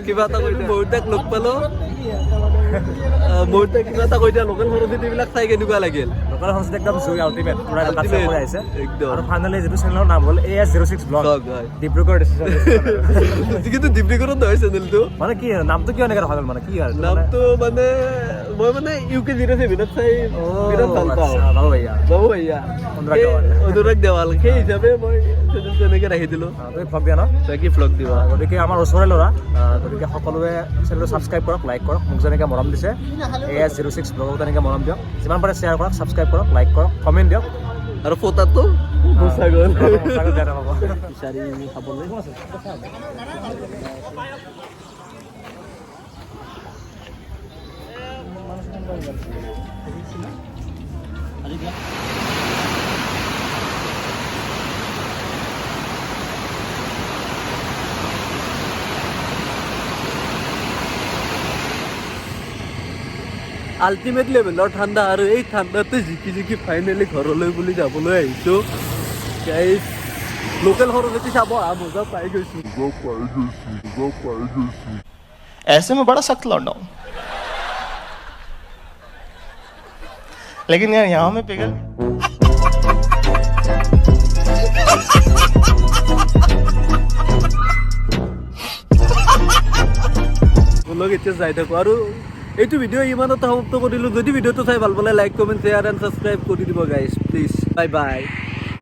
কিবা এটা কৈ বহুতাক লগ পালো বহুতাক কিবা এটা কৈ দিয়া লোকেল সৰস্বতী বিলাক চাই কেনেকুৱা লাগিল লোকেল সৰস্বতী একদম জুই আল্টিমেট পুৰা এটা Ultimate, কৰি আহিছে একদম। আৰু ফাইনেলি যেটো চেনেলৰ নাম হ'ল AS06 ব্লগ Vlog, হয়। ডিব্ৰুগড় ডিস্ট্ৰিক্ট কিন্তু ডিব্ৰুগড়ত নহয় চেনেলটো মানে কি নামটো কিয় এনেকৈ ৰখা হ'ল মানে কি আৰু নামটো মানে মই মানে UK07 চাই বিৰাট ভাল পাওঁ বাবু ভাইয়া বাবু ভैया অনুৰাগ দেৱাল সেই হিচাপে মই তেনেকৈ ৰাখি দিলোঁ তুমি ভ্লগ দিয়া ন বাকী ভ্লগ দিবা গতিকে আমাৰ ওচৰৰে ল'ৰা গতিকে সকলোৱে চেনেলটো ছাবস্ক্ৰাইব কৰক লাইক কৰক মোক যেনেকৈ মৰম দিছে AS06 ব্লগক তেনেকৈ মৰম দিয়ক যিমান পাৰে শ্বেয়াৰ কৰক ছাবস্ক্ৰাইব কৰক লাইক কৰক কমেণ্ট দিয়ক আৰু ফটাটো গুচা গ'ল সঁচাকৈ বেয়া নাপাব বিচাৰি খাবলৈ আল্টিমেট লেভেলৰ ঠাণ্ডা আৰু এই ঠাণ্ডাতে জিকি ফাইনেলি ঘৰলৈ বুলি যাবলৈ আহিছোঁ গাইজ লোকেল সৰস্বতী চাব মজা পাই গৈছোঁ ऐसे में बड़ा सख्त लौंडा हूं लेकिन यार यहाँ में पिघल এতিয়া যাই থাকোঁ আৰু এইটো ভিডিঅ' ইমানতে সমাপ্ত কৰিলোঁ যদি ভিডিঅ'টো চাই ভাল পালে like comment share and subscribe কৰি দিব গাইজ প্লিজ বাই বাই